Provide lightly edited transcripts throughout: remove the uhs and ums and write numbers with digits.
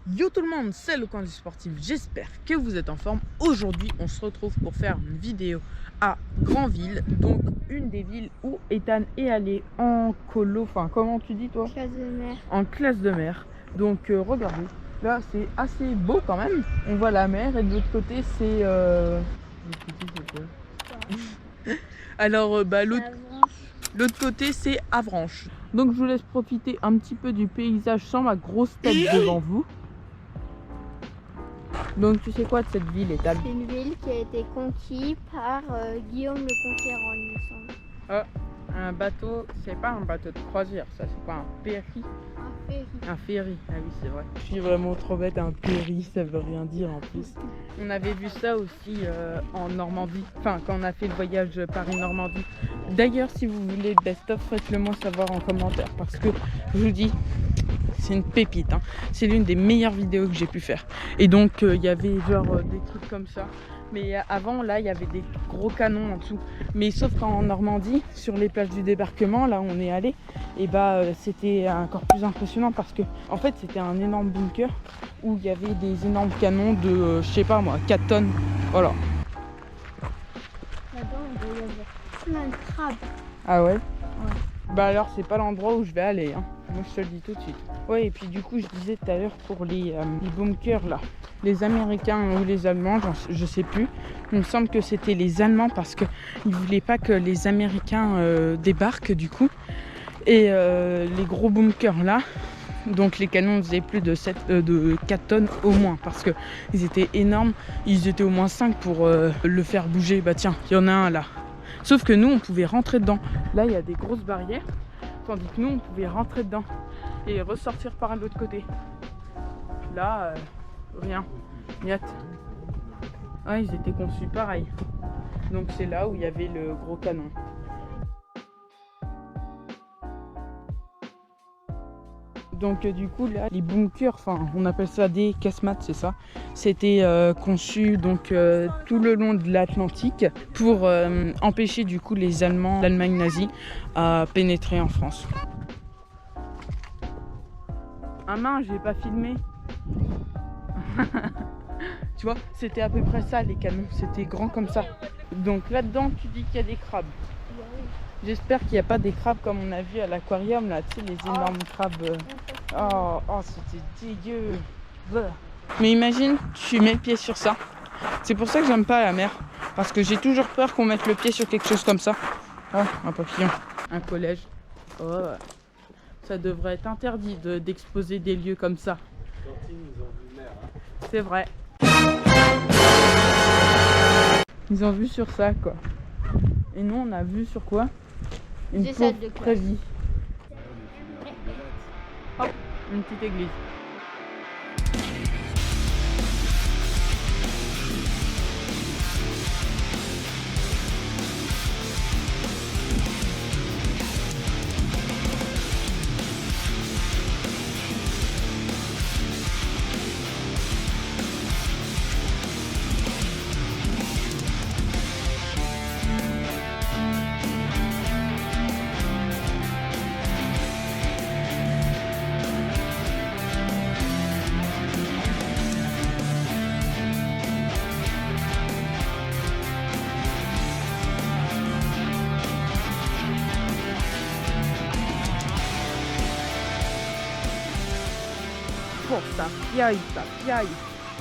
Yo tout le monde, c'est le coin du sportif, j'espère que vous êtes en forme. Aujourd'hui on se retrouve pour faire une vidéo à Granville, donc une des villes où Ethan est allé en colo, enfin comment tu dis toi? Classe de mer. En classe de mer. Donc regardez, là c'est assez beau quand même, on voit la mer et de l'autre côté c'est... Alors l'autre côté c'est Avranches. Donc je vous laisse profiter un petit peu du paysage sans ma grosse tête devant vous. Donc tu sais quoi de cette ville, Ethan? C'est une ville qui a été conquise par Guillaume le Conquérant, il me semble. Ah, un bateau, c'est pas un bateau de croisière, ça c'est pas un ferry. Un ferry. Un ferry, ah oui c'est vrai. Je suis vraiment trop bête, un ferry ça veut rien dire en plus. On avait vu ça aussi en Normandie, enfin quand on a fait le voyage Paris-Normandie. D'ailleurs si vous voulez le best-of, faites-le moi savoir en commentaire parce que je vous dis, c'est une pépite, hein. C'est l'une des meilleures vidéos que j'ai pu faire. Et donc il y avait genre des trucs comme ça. Mais avant là il y avait des gros canons en dessous. Mais sauf qu'en Normandie, sur les plages du débarquement, là où on est allé, et c'était encore plus impressionnant parce que en fait c'était un énorme bunker où il y avait des énormes canons de je sais pas moi 4 tonnes. Voilà. Là-dedans il doit y avoir plein de crabes. Ah ouais? Ouais. Bah alors c'est pas l'endroit où je vais aller, hein. Moi je te le dis tout de suite. Ouais, et puis du coup je disais tout à l'heure pour les bunkers là, les Américains ou les Allemands, je sais plus. Il me semble que c'était les Allemands parce qu'ils voulaient pas que les Américains débarquent du coup. Et les gros bunkers là, donc les canons faisaient plus de 4 tonnes au moins parce que ils étaient énormes. Ils étaient au moins 5 pour le faire bouger. Bah tiens, il y en a un là. Sauf que nous on pouvait rentrer dedans. Là il y a des grosses barrières. Tandis que nous on pouvait rentrer dedans et ressortir par l'autre côté. Là, rien. Niet. Ah, ils étaient conçus pareil. Donc c'est là où il y avait le gros canon. Donc du coup là, les bunkers, enfin on appelle ça des casemates, c'est ça. C'était conçu donc tout le long de l'Atlantique pour empêcher du coup les Allemands, l'Allemagne nazie, à pénétrer en France. Ah mince, j'ai pas filmé. Tu vois, c'était à peu près ça les canons, c'était grand comme ça. Donc là-dedans, tu dis qu'il y a des crabes. J'espère qu'il n'y a pas des crabes comme on a vu à l'aquarium là, tu sais, les énormes crabes. Oh, c'était dégueu. Mais imagine, tu mets le pied sur ça. C'est pour ça que j'aime pas la mer. Parce que j'ai toujours peur qu'on mette le pied sur quelque chose comme ça. Oh, un papillon. Un collège. Oh, ça devrait être interdit d'exposer des lieux comme ça. C'est vrai. Ils ont vu sur ça quoi. Et nous on a vu sur quoi? Une pauvre prairie. Hop, une petite église. Ça piaille.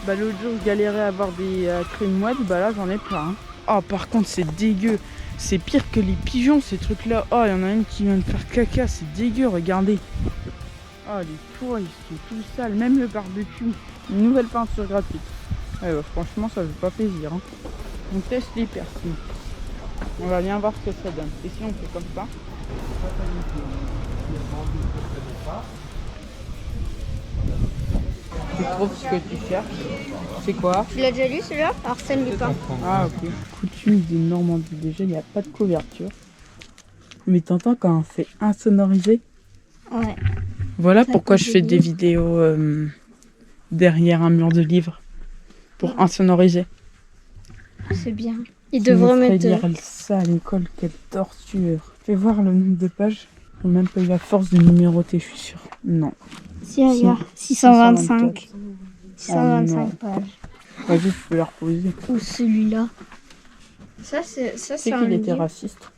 Bah l'autre jour je galérais à avoir des crèmes moites, bah là j'en ai plein. Oh par contre c'est dégueu, c'est pire que les pigeons ces trucs là. Oh il y en a une qui vient de faire caca, c'est dégueu, regardez. Oh les toits ils sont tout sales, même le barbecue. Une nouvelle peinture gratuite. Ouais, bah, franchement ça fait pas plaisir, hein. On teste les piercings. On va bien voir ce que ça donne. Et si on fait comme ça. Tu trouves ce que tu cherches? C'est quoi? Tu l'as déjà lu celui-là? Arsène Lupin. Ah ok. Coutume des Normandies. Déjà il n'y a pas de couverture. Mais t'entends quand on fait insonorisé? Ouais. Voilà pourquoi je fais des vidéos derrière un mur de livres. Pour insonoriser. C'est bien. Il devrait mettre... lire ça à l'école, quelle torture. Fais voir le nombre de pages. J'ai même pas eu la force de numéroter, je suis sûre. Non. Si, regarde. 625. 125 pages. Vas-y, tu peux la reposer. Ou celui-là. Ça, C'est c'est un qu'il était livre. raciste.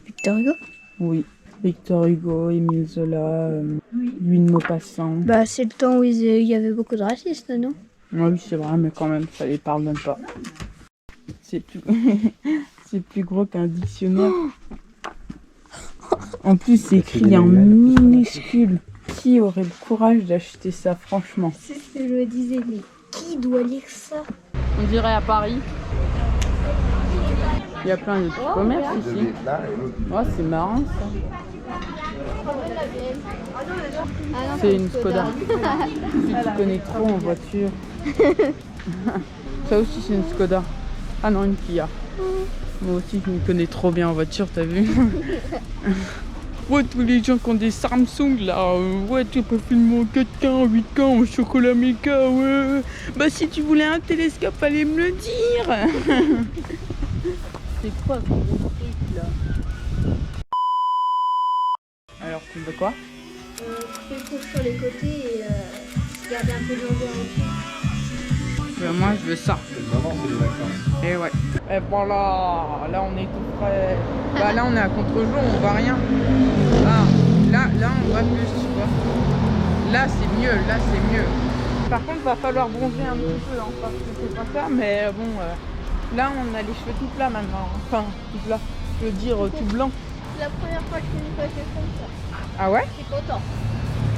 Victor Hugo. Oui. Victor Hugo, Émile Zola, Louis de Maupassant. Bah, c'est le temps où il y avait beaucoup de racistes, non? Oui, c'est vrai, mais quand même, ça les parle même pas. C'est plus... c'est plus gros qu'un dictionnaire. En plus, c'est écrit en minuscule. Qui aurait le courage d'acheter ça, franchement? C'est ce que je me disais, mais qui doit lire ça? On dirait à Paris. Il y a plein de petits commerces ici. Oh, c'est marrant ça. C'est une Skoda. Tu connais trop en voiture. Ça aussi c'est une Skoda. Ah non, une Kia. Moi aussi je me connais trop bien en voiture, t'as vu? Ouais, tous les gens qui ont des Samsung là, ouais, tu peux filmer en 4K, en 8K, en chocolat méga, ouais. Bah si tu voulais un télescope, fallait me le dire. C'est quoi ce gros truc là? Alors, tu veux quoi? Couper le cours sur les côtés et garder un peu de longueur au-dessus. Moi je veux ça. Et ouais. Et voilà, là on est tout près. Bah là on est à contre-jour, on voit rien. Ah, là on voit plus, tu vois. Là c'est mieux, là c'est mieux. Par contre va falloir bronzer un petit peu, hein, parce que c'est pas ça, mais bon, là on a les cheveux tout plats maintenant. Enfin, tout plat, je veux dire tout blanc. C'est la première fois que je fais une coiffure comme ça. Ah ouais? Je suis content.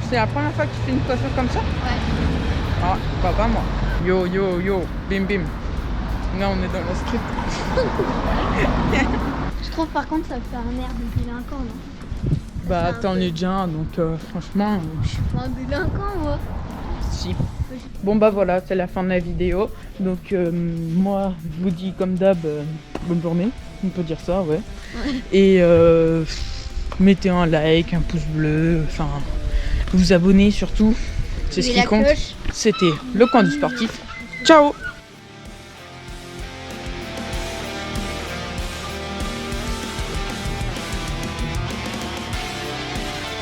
C'est la première fois que tu fais une coiffure comme ça? Ouais. Ah, bah pas moi. Yo, yo, yo, bim bim. Là on est dans le script. Je trouve par contre ça fait un air de délinquant, non? Bah t'en es déjà un, donc franchement... Je suis pas un délinquant, moi. Si. Bon bah voilà, c'est la fin de la vidéo. Donc moi je vous dis comme d'hab, bonne journée. On peut dire ça, ouais. Et mettez un like, un pouce bleu, enfin vous abonnez surtout. C'est ce qui compte. C'était le coin du sportif. Ciao!